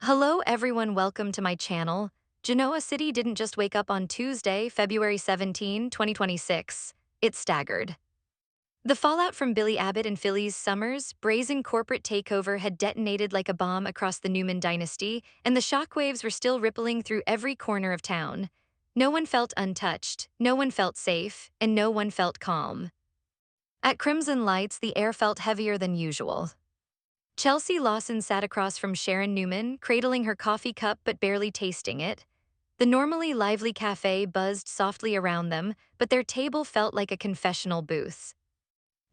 Hello everyone, welcome to my channel. Genoa City didn't just wake up on Tuesday, February 17, 2026. It staggered. The fallout from Billy Abbott and Philly's Summers' brazen corporate takeover had detonated like a bomb across the Newman dynasty, and the shockwaves were still rippling through every corner of town. No one felt untouched, no one felt safe, and no one felt calm. At Crimson Lights, the air felt heavier than usual. Chelsea Lawson sat across from Sharon Newman, cradling her coffee cup but barely tasting it. The normally lively cafe buzzed softly around them, but their table felt like a confessional booth.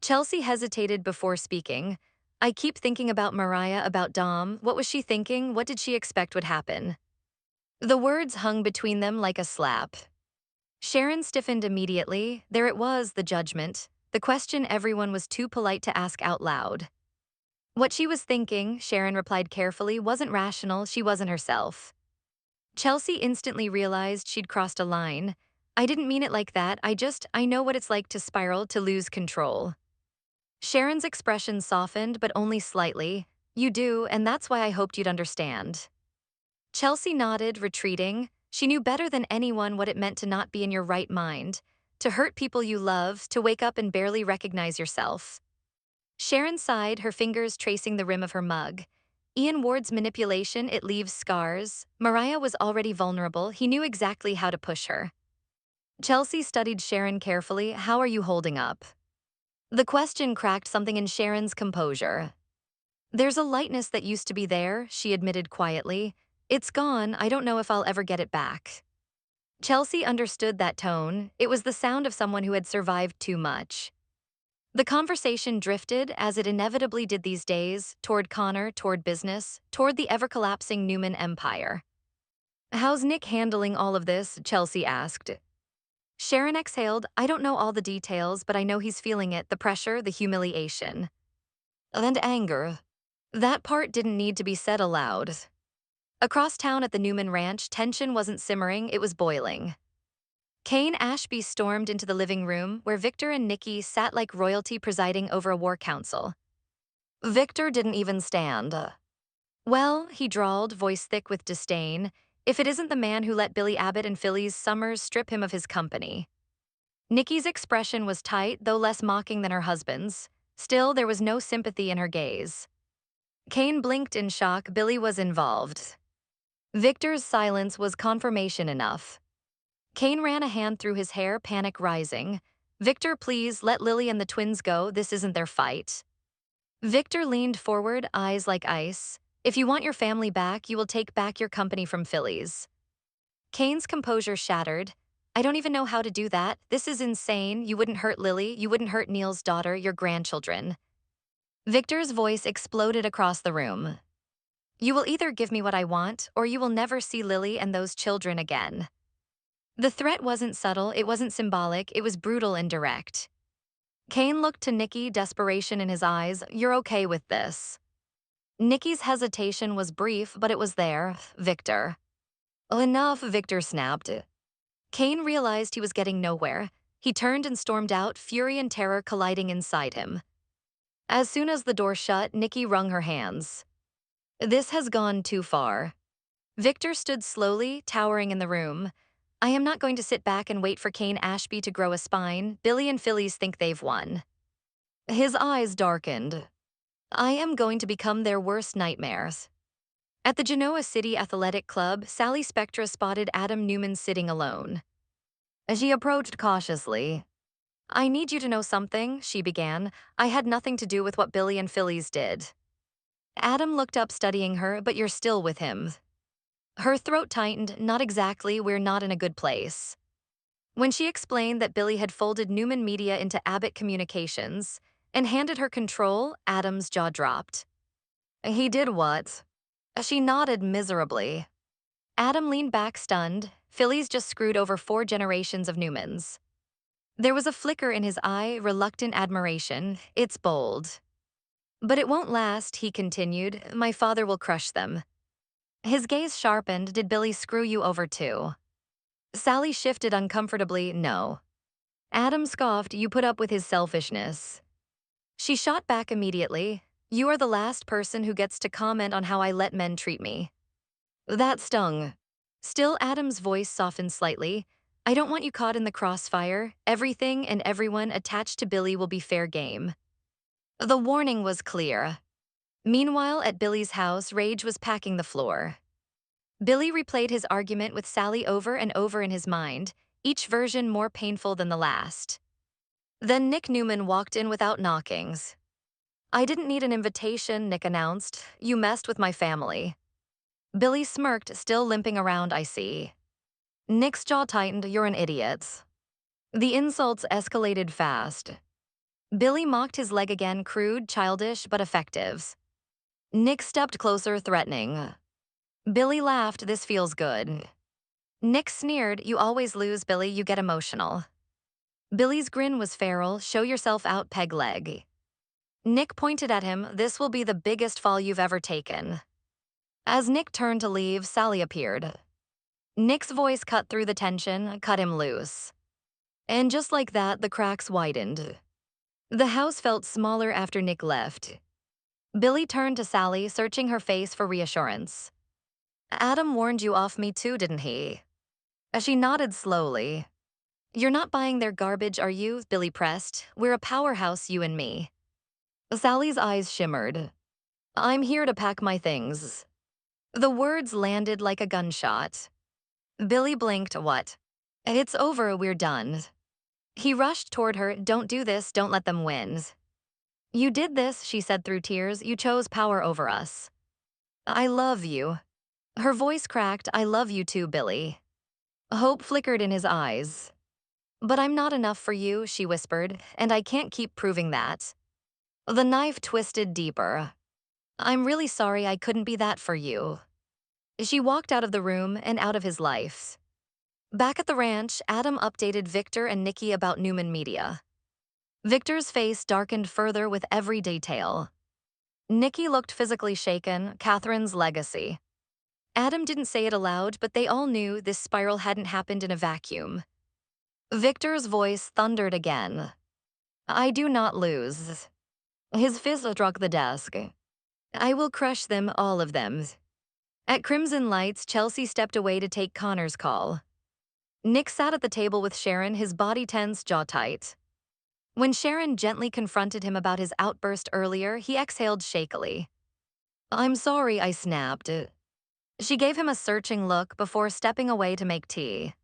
Chelsea hesitated before speaking. I keep thinking about Mariah, about Dom. What was she thinking? What did she expect would happen? The words hung between them like a slap. Sharon stiffened immediately. There it was, the judgment. The question everyone was too polite to ask out loud. What she was thinking, Sharon replied carefully, wasn't rational, she wasn't herself. Chelsea instantly realized she'd crossed a line. I didn't mean it like that, I know what it's like to spiral, to lose control. Sharon's expression softened, but only slightly. You do, and that's why I hoped you'd understand. Chelsea nodded, retreating. She knew better than anyone what it meant to not be in your right mind, to hurt people you love, to wake up and barely recognize yourself. Sharon sighed, her fingers tracing the rim of her mug. Ian Ward's manipulation, it leaves scars. Mariah was already vulnerable, he knew exactly how to push her. Chelsea studied Sharon carefully. How are you holding up? The question cracked something in Sharon's composure. There's a lightness that used to be there, she admitted quietly. It's gone, I don't know if I'll ever get it back. Chelsea understood that tone. It was the sound of someone who had survived too much. The conversation drifted, as it inevitably did these days, toward Connor, toward business, toward the ever-collapsing Newman empire. How's Nick handling all of this? Chelsea asked. Sharon exhaled. I don't know all the details, but I know he's feeling it, the pressure, the humiliation. And anger. That part didn't need to be said aloud. Across town at the Newman ranch, tension wasn't simmering, it was boiling. Kane Ashby stormed into the living room, where Victor and Nikki sat like royalty presiding over a war council. Victor didn't even stand. Well, he drawled, voice thick with disdain, if it isn't the man who let Billy Abbott and Philly's Summers strip him of his company. Nikki's expression was tight, though less mocking than her husband's. Still, there was no sympathy in her gaze. Kane blinked in shock. Billy was involved. Victor's silence was confirmation enough. Kane ran a hand through his hair, panic rising. Victor, please, let Lily and the twins go, this isn't their fight. Victor leaned forward, eyes like ice. If you want your family back, you will take back your company from Phillies. Kane's composure shattered. I don't even know how to do that. This is insane. You wouldn't hurt Lily, you wouldn't hurt Neil's daughter, your grandchildren. Victor's voice exploded across the room. You will either give me what I want, or you will never see Lily and those children again. The threat wasn't subtle, it wasn't symbolic, it was brutal and direct. Kane looked to Nikki, desperation in his eyes. You're okay with this? Nikki's hesitation was brief, but it was there. Victor. Enough, Victor snapped. Kane realized he was getting nowhere. He turned and stormed out, fury and terror colliding inside him. As soon as the door shut, Nikki wrung her hands. This has gone too far. Victor stood slowly, towering in the room. I am not going to sit back and wait for Kane Ashby to grow a spine. Billy and Phyllis think they've won. His eyes darkened. I am going to become their worst nightmares. At the Genoa City Athletic Club, Sally Spectra spotted Adam Newman sitting alone. As she approached cautiously, I need you to know something, she began. I had nothing to do with what Billy and Phyllis did. Adam looked up, studying her. But you're still with him. Her throat tightened. Not exactly, we're not in a good place. When she explained that Billy had folded Newman Media into Abbott Communications and handed her control, Adam's jaw dropped. He did what? She nodded miserably. Adam leaned back, stunned. Phyllis just screwed over 4 generations of Newmans. There was a flicker in his eye, reluctant admiration. It's bold. But it won't last, he continued. My father will crush them. His gaze sharpened. Did Billy screw you over too? Sally shifted uncomfortably. No. Adam scoffed. You put up with his selfishness. She shot back immediately. You are the last person who gets to comment on how I let men treat me. That stung. Still, Adam's voice softened slightly. I don't want you caught in the crossfire. Everything and everyone attached to Billy will be fair game. The warning was clear. Meanwhile, at Billy's house, rage was packing the floor. Billy replayed his argument with Sally over and over in his mind, each version more painful than the last. Then Nick Newman walked in without knockings. I didn't need an invitation, Nick announced. You messed with my family. Billy smirked, still limping around, I see. Nick's jaw tightened, you're an idiot. The insults escalated fast. Billy mocked his leg again, crude, childish, but effective. Nick stepped closer, threatening. Billy laughed, this feels good. Nick sneered, you always lose, Billy, you get emotional. Billy's grin was feral, show yourself out, peg leg. Nick pointed at him, this will be the biggest fall you've ever taken. As Nick turned to leave, Sally appeared. Nick's voice cut through the tension, cut him loose. And just like that, the cracks widened. The house felt smaller after Nick left. Billy turned to Sally, searching her face for reassurance. Adam warned you off me too, didn't he? As she nodded slowly. You're not buying their garbage, are you? Billy pressed. We're a powerhouse, you and me. Sally's eyes shimmered. I'm here to pack my things. The words landed like a gunshot. Billy blinked, what? It's over, we're done. He rushed toward her, don't do this, don't let them win. You did this, she said through tears, you chose power over us. I love you. Her voice cracked, I love you too, Billy. Hope flickered in his eyes. But I'm not enough for you, she whispered, and I can't keep proving that. The knife twisted deeper. I'm really sorry I couldn't be that for you. She walked out of the room and out of his life. Back at the ranch, Adam updated Victor and Nikki about Newman Media. Victor's face darkened further with every detail. Nikki looked physically shaken, Catherine's legacy. Adam didn't say it aloud, but they all knew this spiral hadn't happened in a vacuum. Victor's voice thundered again. I do not lose. His fist struck the desk. I will crush them, all of them. At Crimson Lights, Chelsea stepped away to take Connor's call. Nick sat at the table with Sharon, his body tense, jaw tight. When Sharon gently confronted him about his outburst earlier, he exhaled shakily. I'm sorry, I snapped. She gave him a searching look before stepping away to make tea.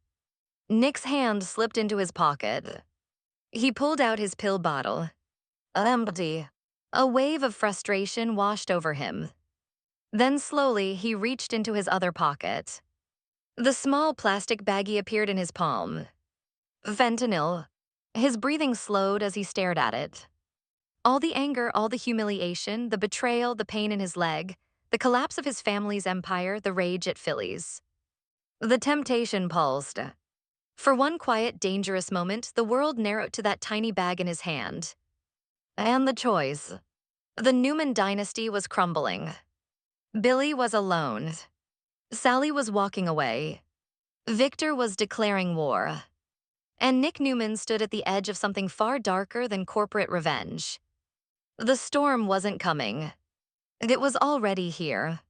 Nick's hand slipped into his pocket. He pulled out his pill bottle. Empty. A wave of frustration washed over him. Then slowly, he reached into his other pocket. The small plastic baggie appeared in his palm. Fentanyl. His breathing slowed as he stared at it. All the anger, all the humiliation, the betrayal, the pain in his leg, the collapse of his family's empire, the rage at Philly's. The temptation pulsed. For one quiet, dangerous moment, the world narrowed to that tiny bag in his hand. And the choice. The Newman dynasty was crumbling. Billy was alone. Sally was walking away. Victor was declaring war. And Nick Newman stood at the edge of something far darker than corporate revenge. The storm wasn't coming. It was already here.